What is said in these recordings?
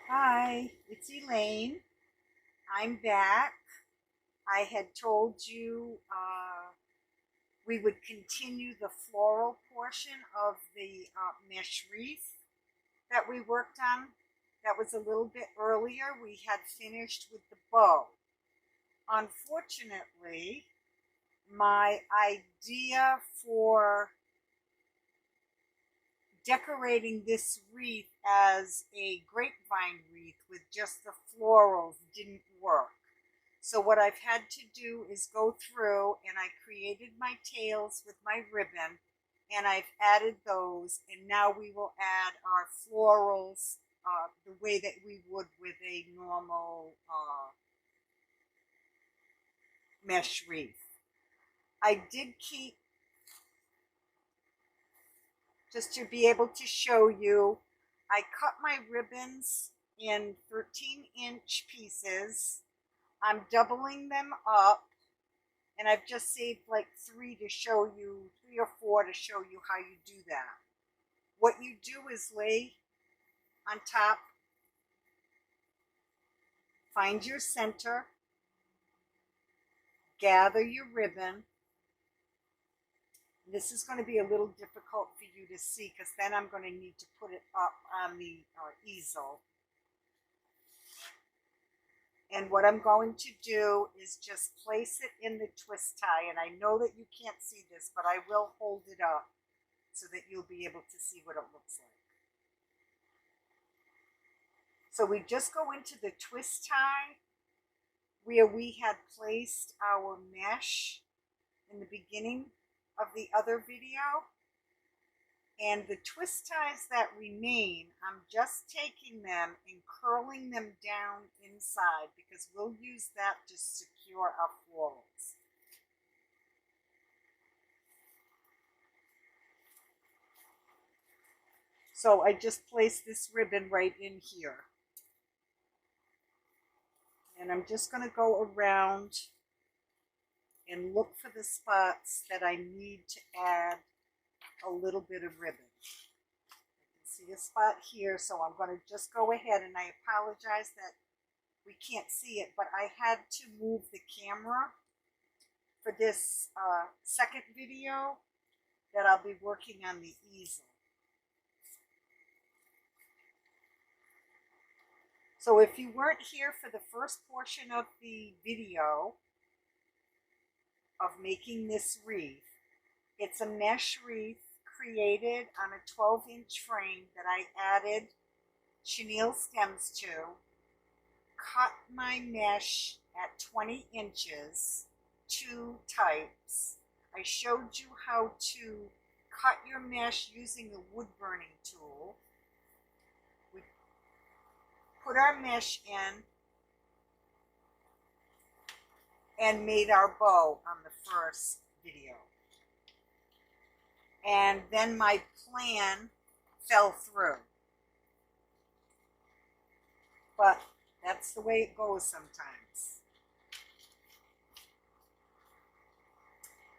Hi, it's Elaine. I'm back. I had told you we would continue the floral portion of the mesh wreath that we worked on. That was a little bit earlier. We had finished with the bow. Unfortunately, my idea for decorating this wreath as a grapevine wreath with just the florals didn't work. So what I've had to do is go through and I created my tails with my ribbon and I've added those, and now we will add our florals the way that we would with a normal mesh wreath. I did keep, just to be able to show you, I cut my ribbons in 13-inch pieces. I'm doubling them up, and I've just saved like three or four to show you how you do that. What you do is lay on top, find your center, gather your ribbon. This is going to be a little difficult for you to see because then I'm going to need to put it up on the easel. And what I'm going to do is just place it in the twist tie. And I know that you can't see this, but I will hold it up so that you'll be able to see what it looks like. So we just go into the twist tie where we had placed our mesh in the beginning of the other video. And the twist ties that remain, I'm just taking them and curling them down inside because we'll use that to secure our florals. So I just placed this ribbon right in here. And I'm just going to go around and look for the spots that I need to add a little bit of ribbon. I can see a spot here, so I'm going to just go ahead, and I apologize that we can't see it, but I had to move the camera for this second video that I'll be working on the easel. So if you weren't here for the first portion of the video of making this wreath, it's a mesh wreath created on a 12-inch frame that I added chenille stems to, cut my mesh at 20 inches, two types. I showed you how to cut your mesh using the wood burning tool. We put our mesh in and made our bow on the first video. And then my plan fell through. But that's the way it goes sometimes.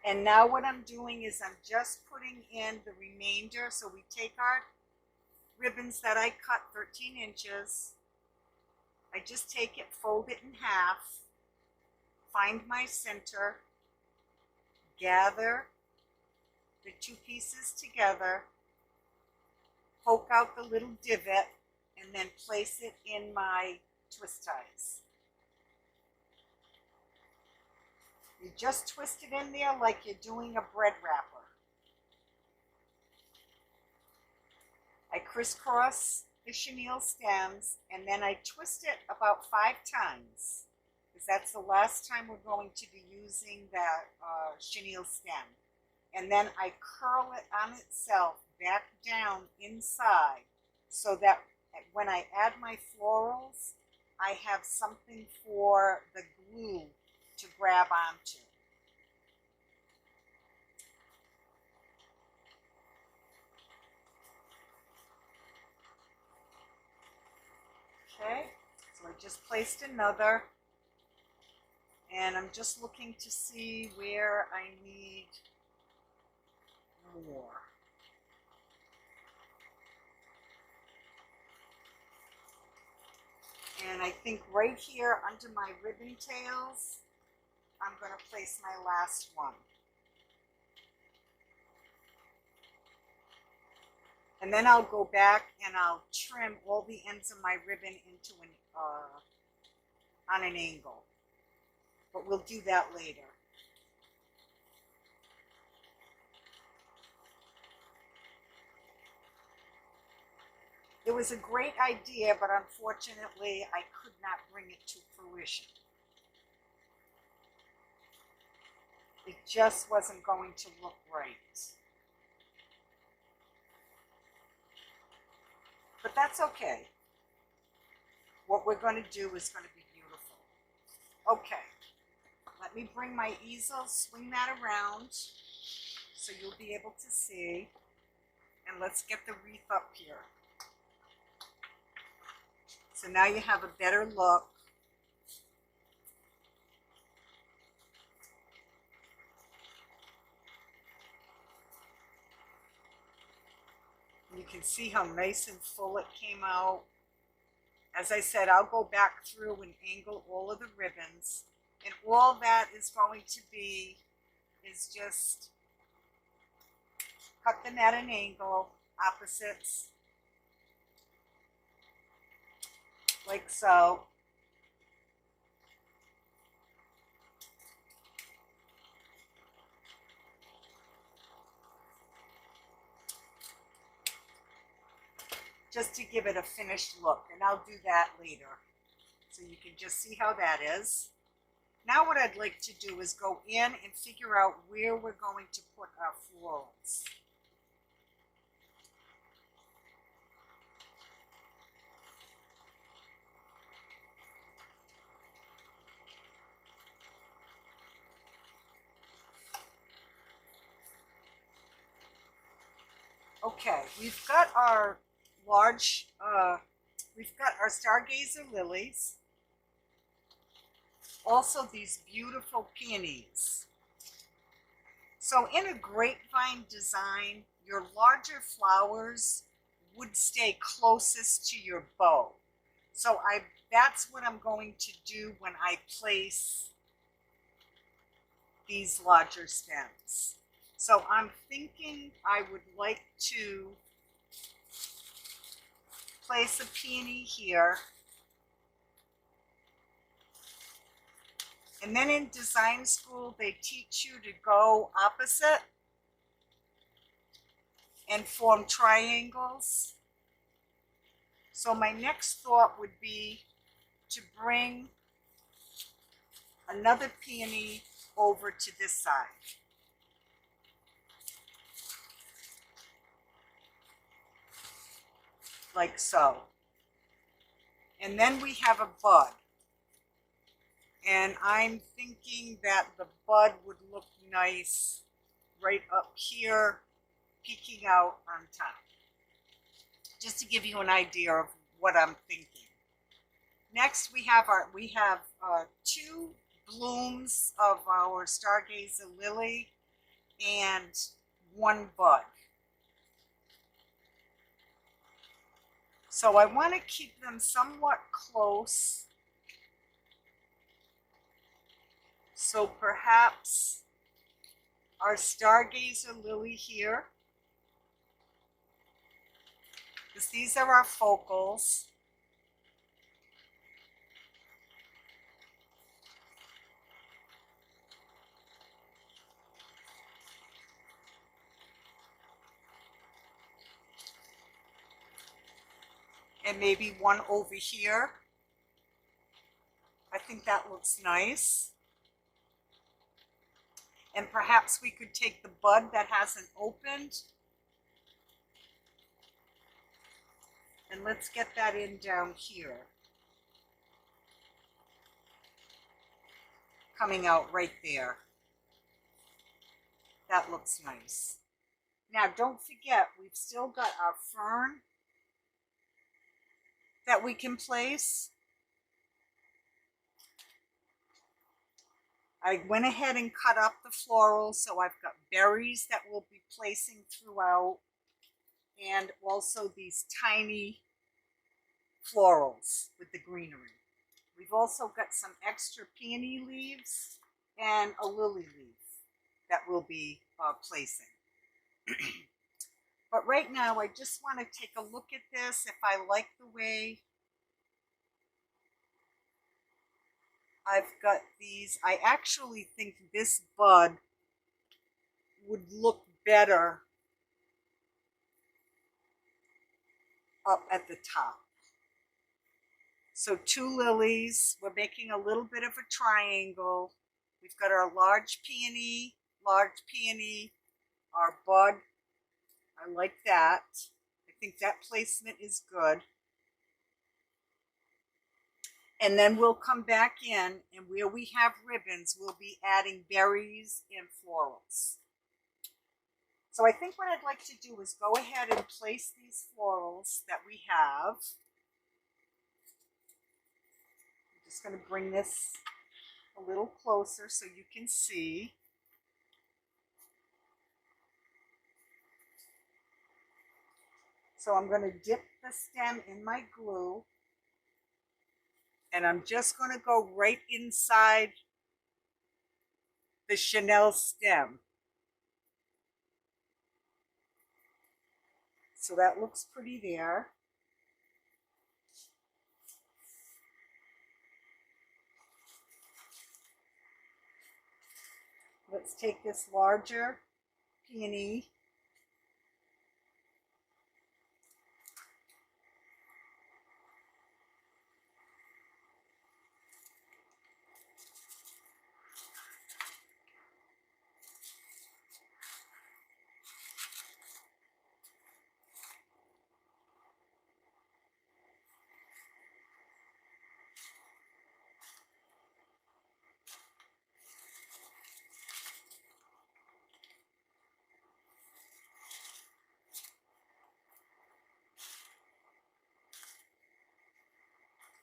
And now what I'm doing is I'm just putting in the remainder. So we take our ribbons that I cut 13 inches. I just take it, fold it in half, find my center, gather the two pieces together, poke out the little divot, and then place it in my twist ties. You just twist it in there like you're doing a bread wrapper. I crisscross the chenille stems, and then I twist it about 5 times, because that's the last time we're going to be using that chenille stem. And then I curl it on itself back down inside so that when I add my florals, I have something for the glue to grab onto. Okay, so I just placed another, and I'm just looking to see where I need more. And I think right here under my ribbon tails, I'm going to place my last one. And then I'll go back and I'll trim all the ends of my ribbon into on an angle. But we'll do that later. It was a great idea, but unfortunately, I could not bring it to fruition. It just wasn't going to look right. But that's okay. What we're going to do is going to be beautiful. Okay, let me bring my easel, swing that around so you'll be able to see. And let's get the wreath up here. So now you have a better look. You can see how nice and full it came out. As I said, I'll go back through and angle all of the ribbons. And all that is going to be is just cut them at an angle, opposites, like so. Just to give it a finished look, and I'll do that later. So you can just see how that is. Now what I'd like to do is go in and figure out where we're going to put our florals. Okay, we've got our we've got our stargazer lilies. Also these beautiful peonies. So in a grapevine design, your larger flowers would stay closest to your bow. So that's what I'm going to do when I place these larger stems. So I'm thinking I would like to place a peony here. And then in design school, they teach you to go opposite and form triangles. So my next thought would be to bring another peony over to this side. Like so. And then we have a bud. And I'm thinking that the bud would look nice right up here, peeking out on top. Just to give you an idea of what I'm thinking. Next, we have two blooms of our stargazer lily and one bud. So I want to keep them somewhat close. So perhaps our stargazer lily here, because these are our focals. And maybe one over here. I think that looks nice. And perhaps we could take the bud that hasn't opened. And let's get that in down here. Coming out right there. That looks nice. Now don't forget, we've still got our fern that we can place. I went ahead and cut up the florals, so I've got berries that we'll be placing throughout, and also these tiny florals with the greenery. We've also got some extra peony leaves and a lily leaf that we'll be placing. But right now I just want to take a look at this. If I like the way I've got these, I actually think this bud would look better up at the top. So 2 lilies, we're making a little bit of a triangle. We've got our large peony, our bud. I like that. I think that placement is good. And then we'll come back in, and where we have ribbons, we'll be adding berries and florals. So I think what I'd like to do is go ahead and place these florals that we have. I'm just going to bring this a little closer so you can see. So I'm going to dip the stem in my glue, and I'm just going to go right inside the chenille stem. So that looks pretty there. Let's take this larger peony .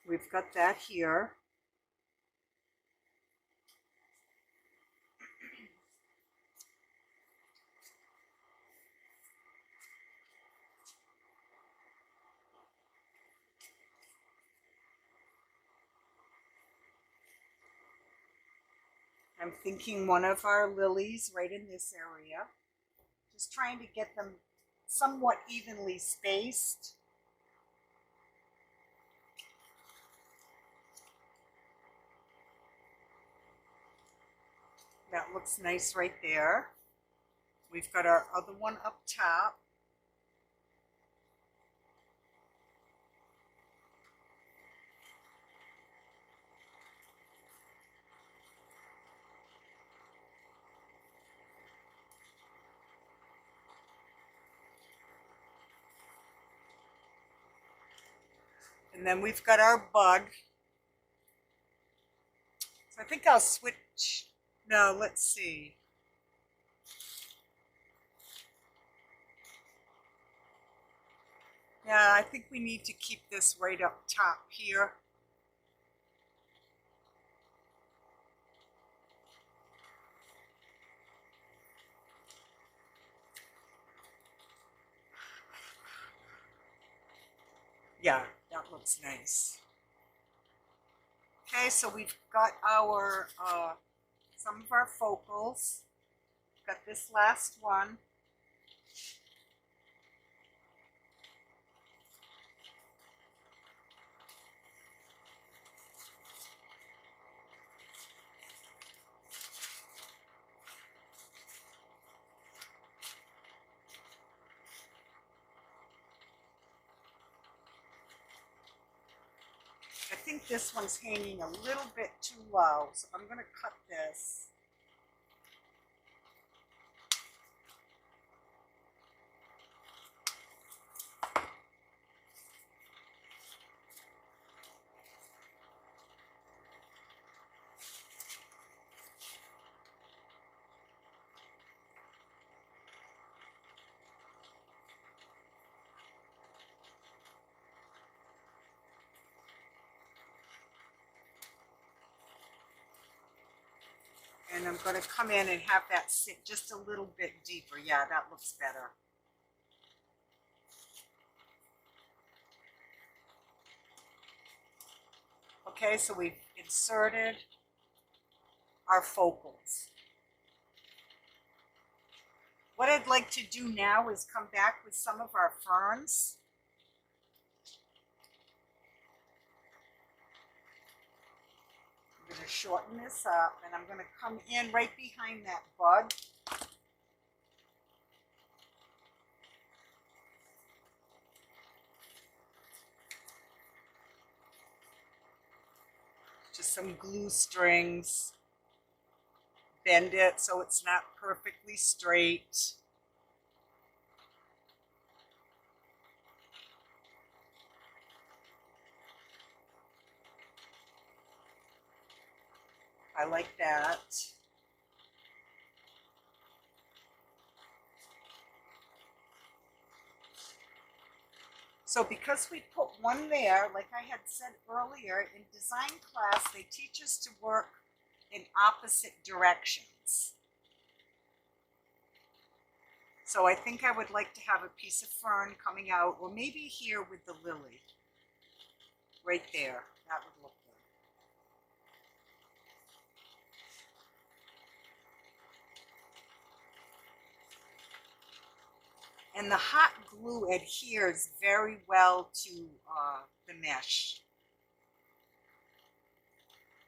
We've got that here. I'm thinking one of our lilies right in this area. Just trying to get them somewhat evenly spaced. That looks nice right there. We've got our other one up top. And then we've got our bud. So I think I'll switch. No, let's see. Yeah, I think we need to keep this right up top here. Yeah, that looks nice. Okay, so we've got our some of our focals. Got this last one. I think this one's hanging a little bit too low, so I'm going to cut this. And I'm going to come in and have that sit just a little bit deeper. Yeah, that looks better. Okay, so we've inserted our focals. What I'd like to do now is come back with some of our ferns. I'm going to shorten this up, and I'm going to come in right behind that bud. Just some glue strings. Bend it so it's not perfectly straight. I like that. So because we put one there, like I had said earlier, in design class, they teach us to work in opposite directions. So I think I would like to have a piece of fern coming out, or maybe here with the lily. Right there. That would look good. And the hot glue adheres very well to the mesh.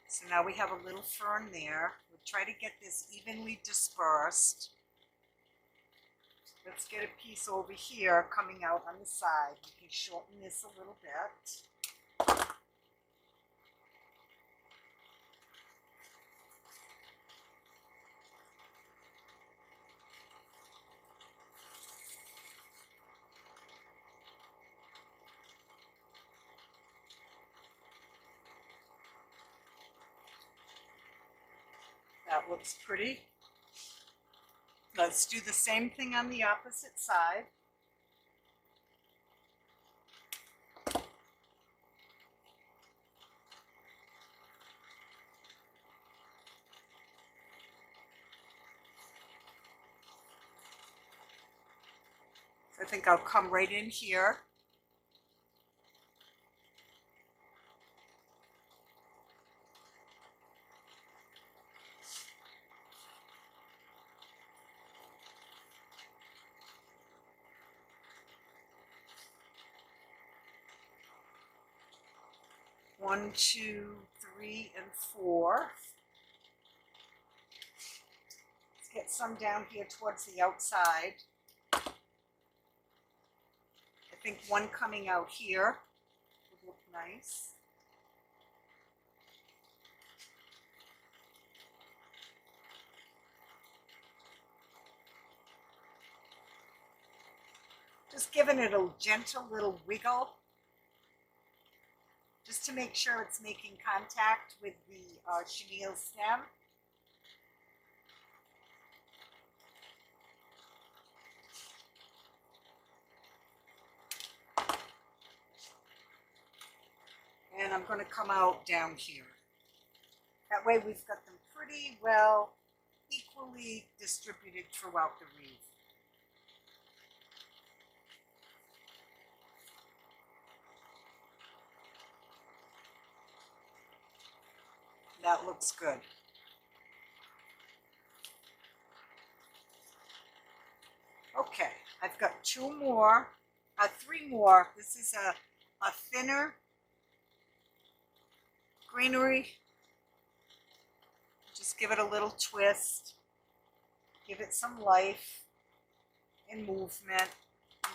So now we have a little fern there. We'll try to get this evenly dispersed. Let's get a piece over here coming out on the side. We can shorten this a little bit. That looks pretty. Let's do the same thing on the opposite side. I think I'll come right in here. One, two, three, and four. Let's get some down here towards the outside. I think one coming out here would look nice. Just giving it a gentle little wiggle, just to make sure it's making contact with the chenille stem. And I'm going to come out down here. That way we've got them pretty well equally distributed throughout the wreath. That looks good. Okay, I've got three more. This is a thinner greenery. Just give it a little twist. Give it some life and movement.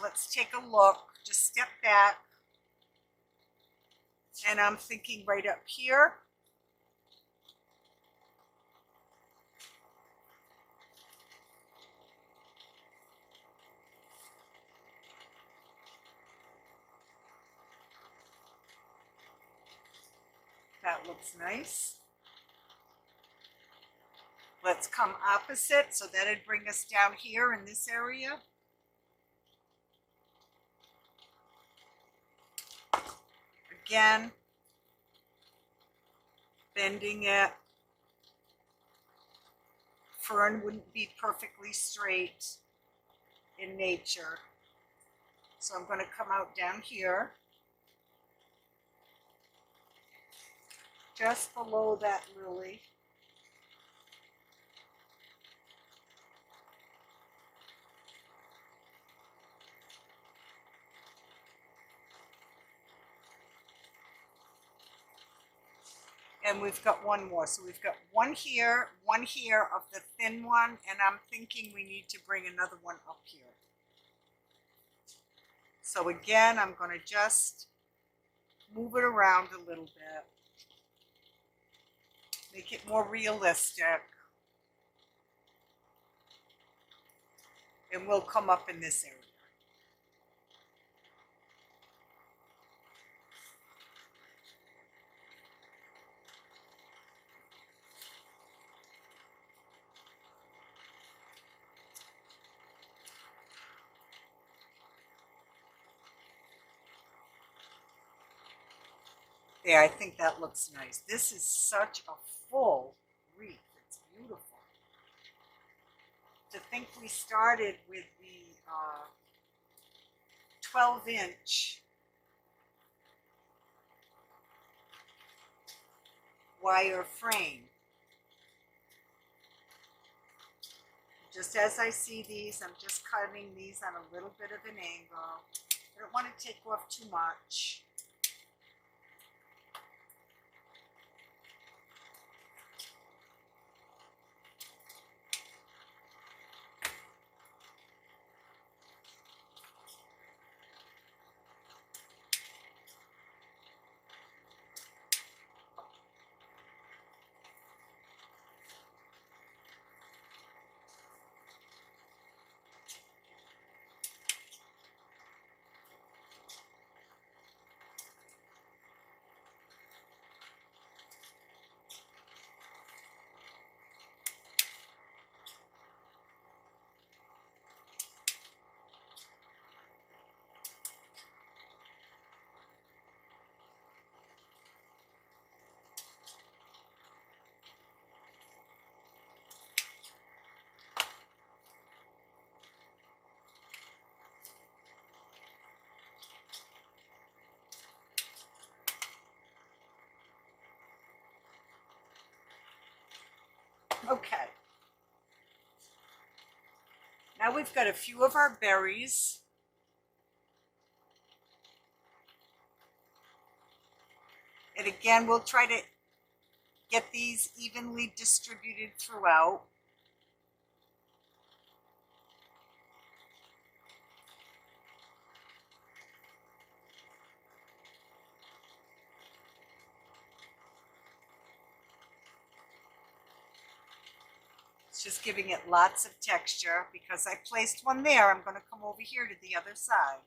Let's take a look. Just step back. And I'm thinking right up here. That looks nice. Let's come opposite, so that'd bring us down here in this area. Again, bending it. Fern wouldn't be perfectly straight in nature. So I'm going to come out down here. just below that lily. And we've got one more. So we've got one here of the thin one, and I'm thinking we need to bring another one up here. So again, I'm going to just move it around a little bit, make it more realistic, and we'll come up in this area. There, I think that looks nice. This is such a full wreath. It's beautiful. To think we started with the 12-inch wire frame. Just as I see these, I'm just cutting these on a little bit of an angle. I don't want to take off too much. Okay. Now we've got a few of our berries. And again, we'll try to get these evenly distributed throughout. It's just giving it lots of texture. Because I placed one there, I'm going to come over here to the other side.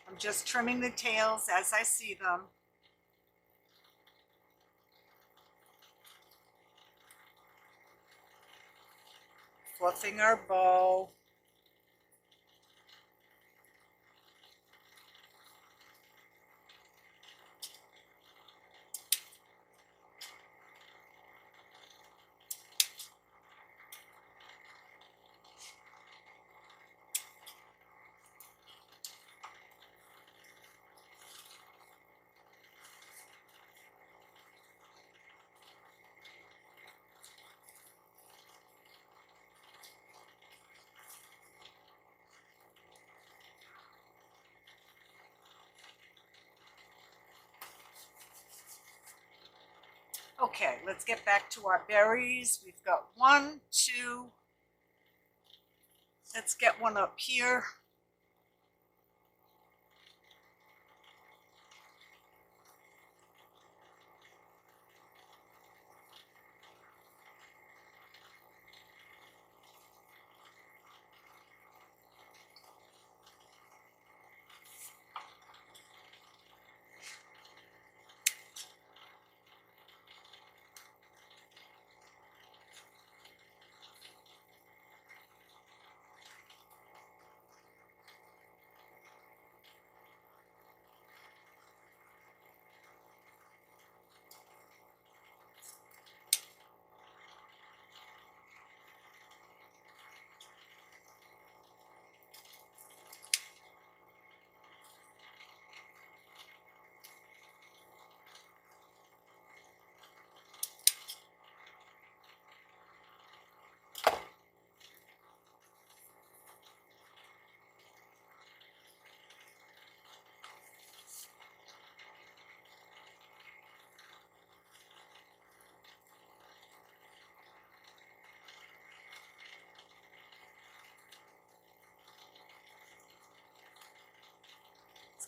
I'm just trimming the tails as I see them. Fluffing our bow. Okay, let's get back to our berries. We've got 1, 2. Let's get one up here.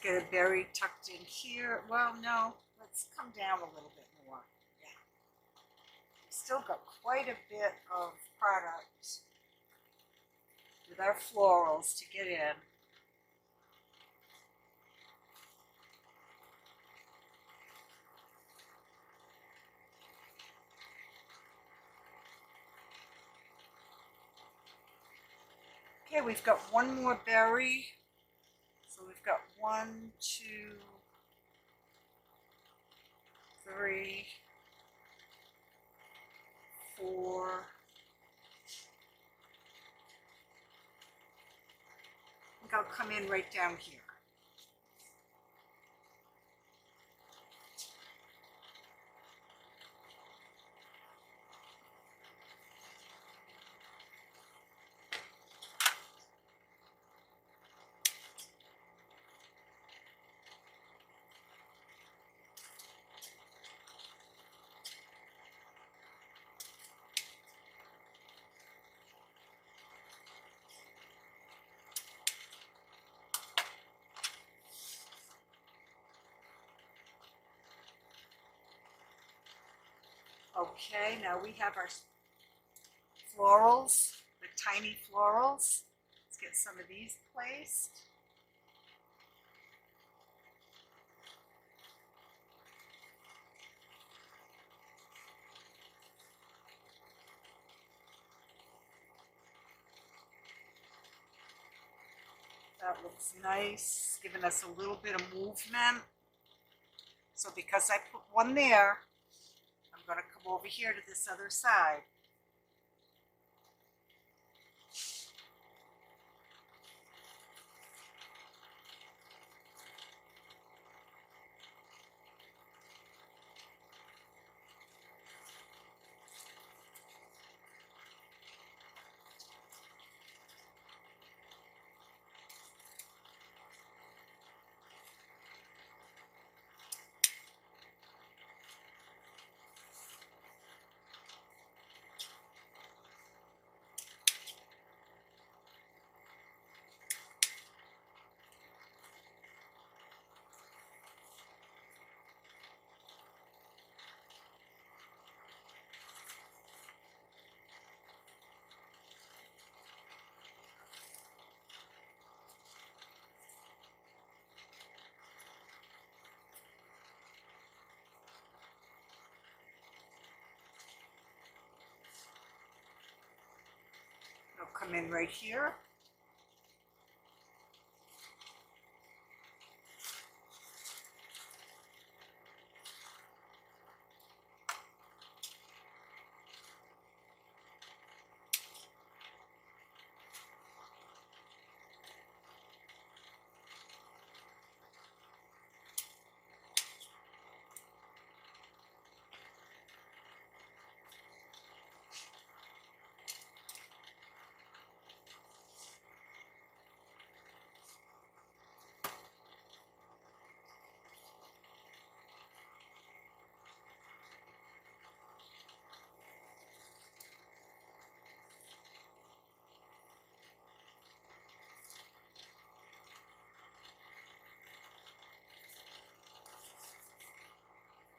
get a berry tucked in here. Well, no, let's come down a little bit more. Yeah. We've still got quite a bit of product with our florals to get in. Okay, we've got one more berry. So we've got 1, 2, 3, 4. I think I'll come in right down here. Okay, now we have our florals, the tiny florals. Let's get some of these placed. That looks nice, giving us a little bit of movement. So because I put one there, I'm going to come over here to this other side. I'll come in right here.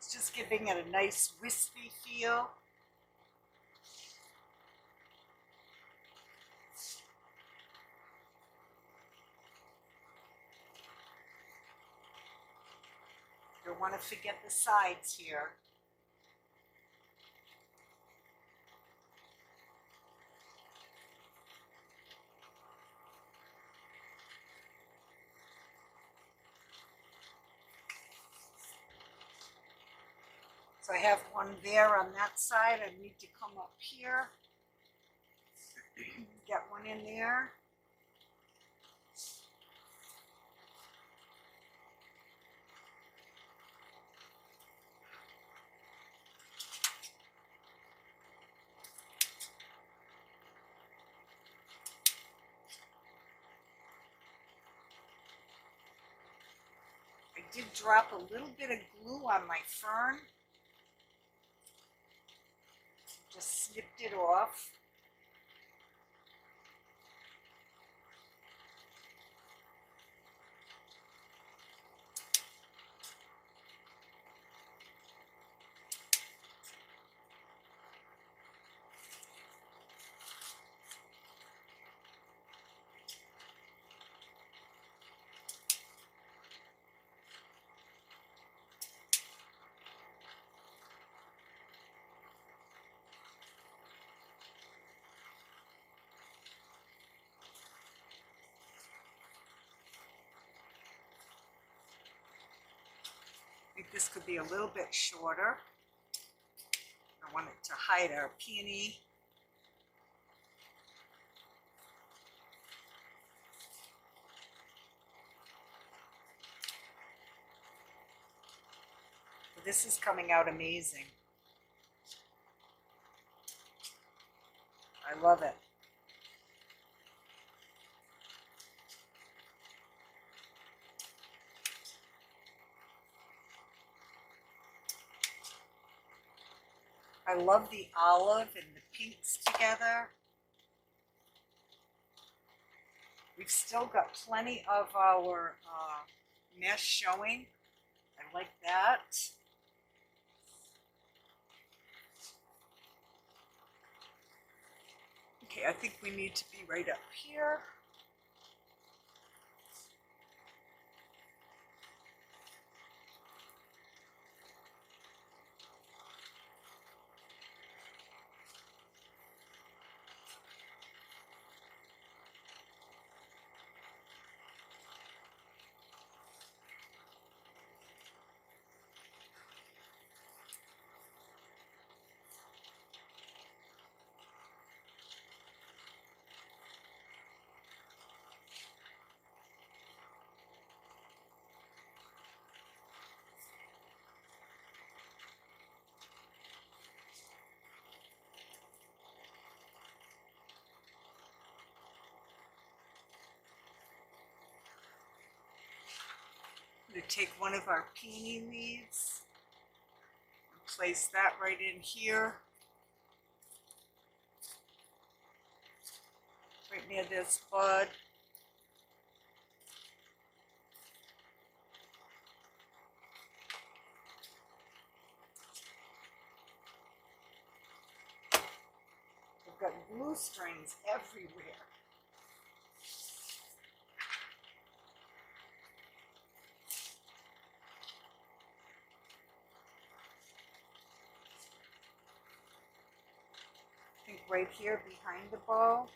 It's just giving it a nice wispy feel. Don't want to forget the sides here. So I have one there on that side. I need to come up here, get one in there. I did drop a little bit of glue on my fern. Just snipped it off. think this could be a little bit shorter. I want it to hide our peony. This is coming out amazing. I love it. I love the olive and the pinks together. We've still got plenty of our mesh showing. I like that. Okay, I think we need to be right up here. I'm going to take one of our peony leaves and place that right in here, right near this bud. We've got glue strings everywhere. I think right here behind the bow.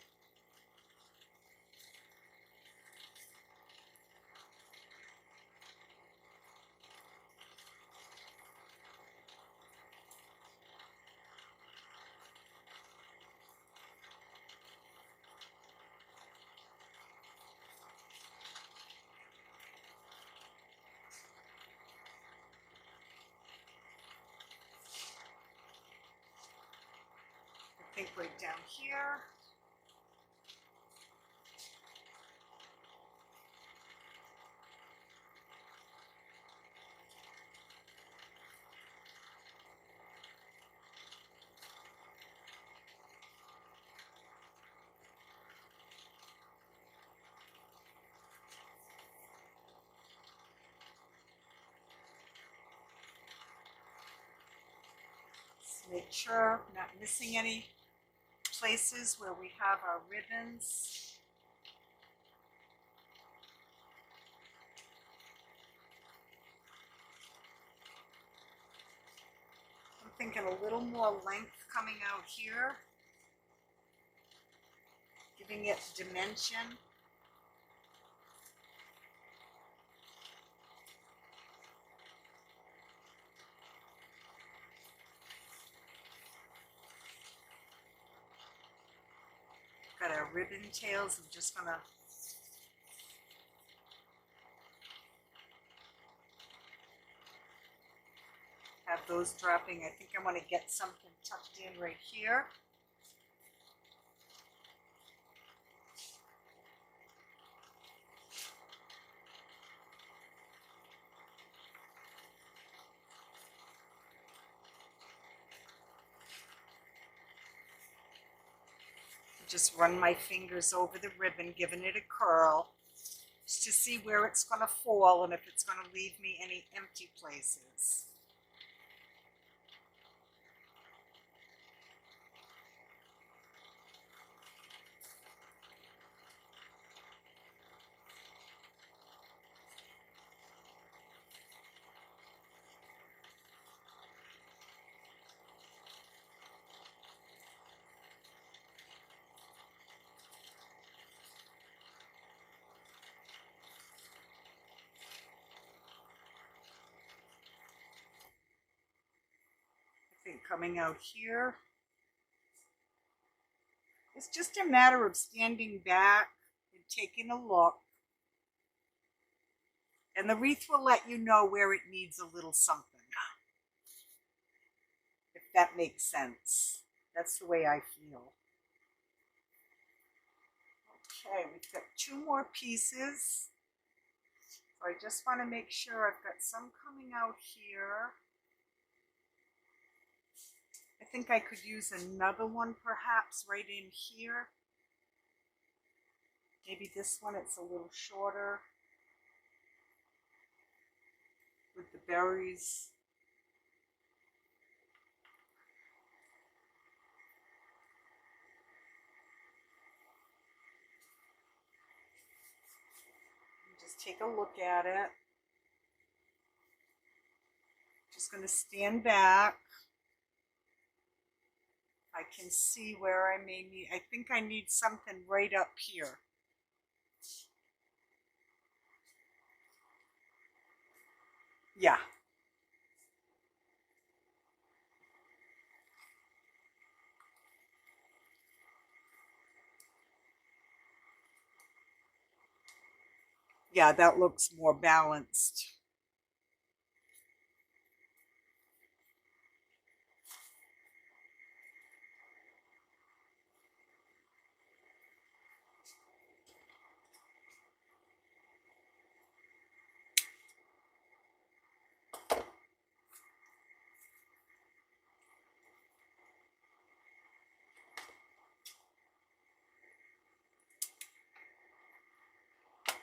I think right down here. Just make sure I'm not missing any places where we have our ribbons. I'm thinking a little more length coming out here, giving it dimension. Got our ribbon tails. I'm just gonna have those dropping. I think I want to get something tucked in right here. Just run my fingers over the ribbon, giving it a curl, just to see where it's going to fall and if it's going to leave me any empty places. coming out here. It's just a matter of standing back and taking a look. And the wreath will let you know where it needs a little something. If that makes sense. That's the way I feel. Okay, we've got 2 more pieces. So I just want to make sure I've got some coming out here. I think I could use another one perhaps right in here. Maybe this one, it's a little shorter with the berries. Just take a look at it. Just going to stand back. I can see where I may need, I think I need something right up here. Yeah. Yeah, that looks more balanced.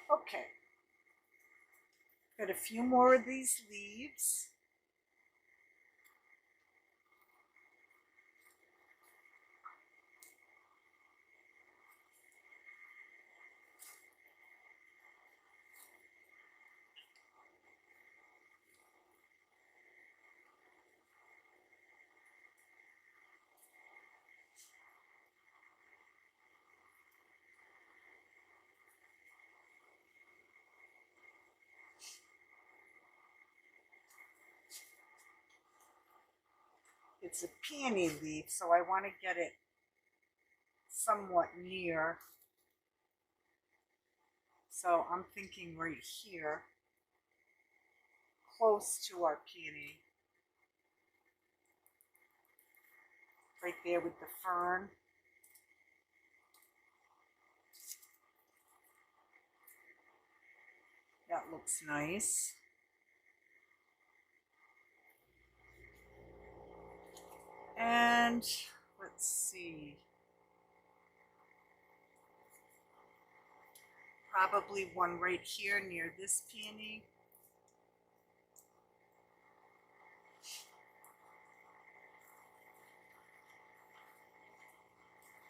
Okay. Got a few more of these leaves. It's a peony leaf, so I want to get it somewhat near. So I'm thinking right here, close to our peony. Right there with the fern. That looks nice. And let's see. Probably one right here near this peony.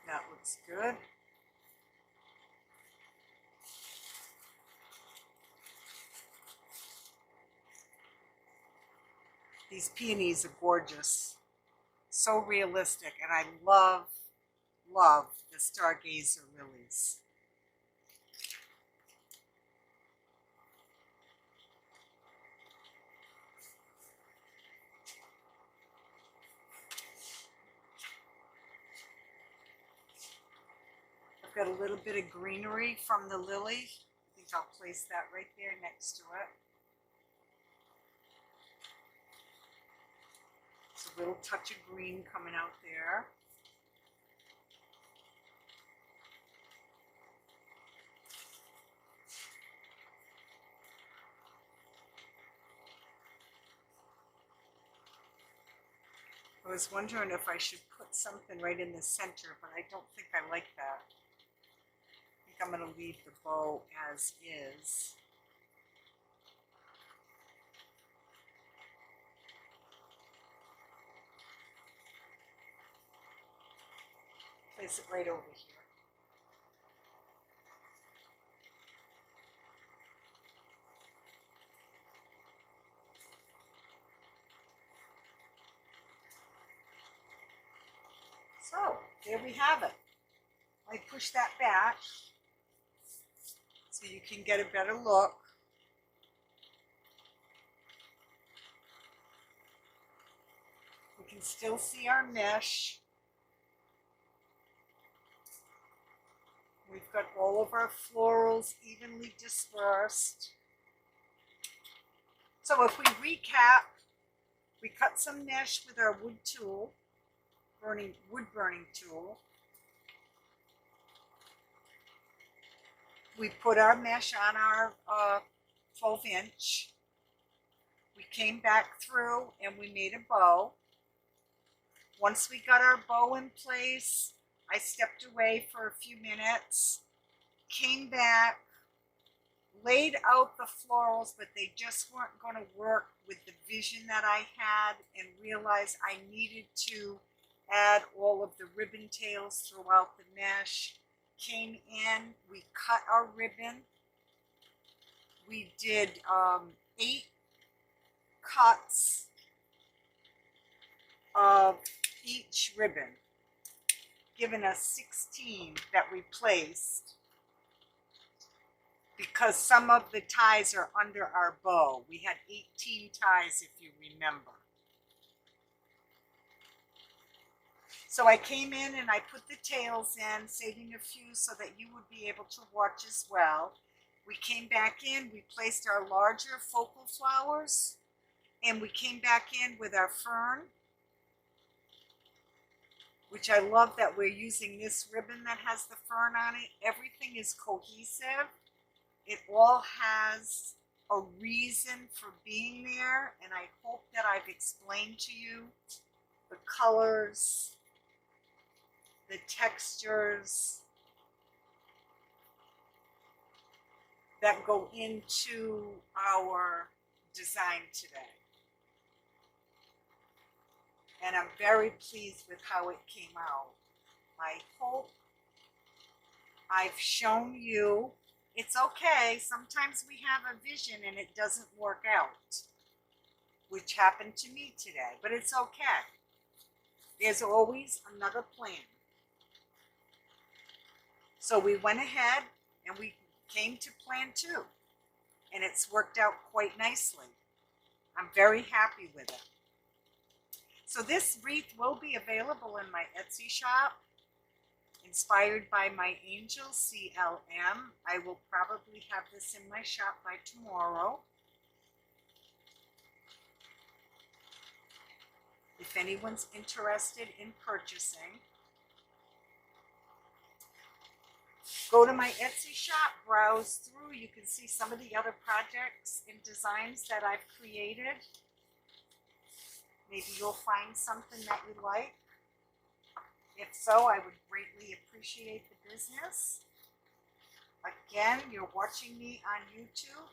That looks good. These peonies are gorgeous. So realistic, and I love, love the stargazer lilies. I've got a little bit of greenery from the lily. I think I'll place that right there next to it. It's a little touch of green coming out there. I was wondering if I should put something right in the center, but I don't think I like that. I think I'm going to leave the bow as is. Place it right over here. So, there we have it. I push that back so you can get a better look. We can still see our mesh. We've got all of our florals evenly dispersed. So if we recap, we cut some mesh with our wood burning tool. We put our mesh on our 12-inch. We came back through and we made a bow. Once we got our bow in place, I stepped away for a few minutes, came back, laid out the florals, but they just weren't going to work with the vision that I had, and realized I needed to add all of the ribbon tails throughout the mesh. Came in, we cut our ribbon. We did 8 cuts of each ribbon, giving us 16 that we placed, because some of the ties are under our bow. We had 18 ties, if you remember. So I came in and I put the tails in, saving a few so that you would be able to watch as well. We came back in, we placed our larger focal flowers, and we came back in with our fern, which I love that we're using this ribbon that has the fern on it. Everything is cohesive. It all has a reason for being there, and I hope that I've explained to you the colors, the textures that go into our design today. And I'm very pleased with how it came out. I hope I've shown you it's okay. Sometimes we have a vision and it doesn't work out, which happened to me today, but it's okay. There's always another plan. So we went ahead and we came to plan 2, and it's worked out quite nicely. I'm very happy with it. So this wreath will be available in my Etsy shop, inspired by my angel CLM. I will probably have this in my shop by tomorrow. If anyone's interested in purchasing, go to my Etsy shop, browse through. You can see some of the other projects and designs that I've created. Maybe you'll find something that you like. If so, I would greatly appreciate the business. Again, you're watching me on YouTube.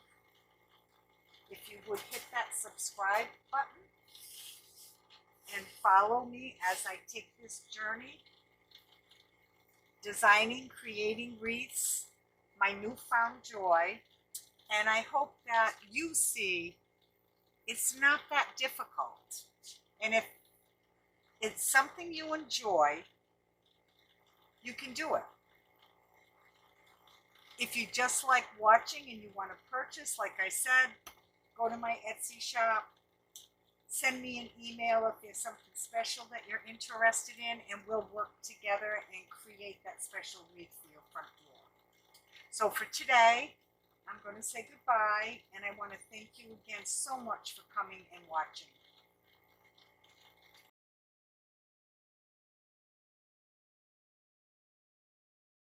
If you would hit that subscribe button and follow me as I take this journey, designing, creating wreaths, my newfound joy. And I hope that you see it's not that difficult. And if it's something you enjoy, you can do it. If you just like watching and you want to purchase, like I said, go to my Etsy shop, send me an email if there's something special that you're interested in, and we'll work together and create that special wreath for your front door. So for today, I'm going to say goodbye, and I want to thank you again so much for coming and watching.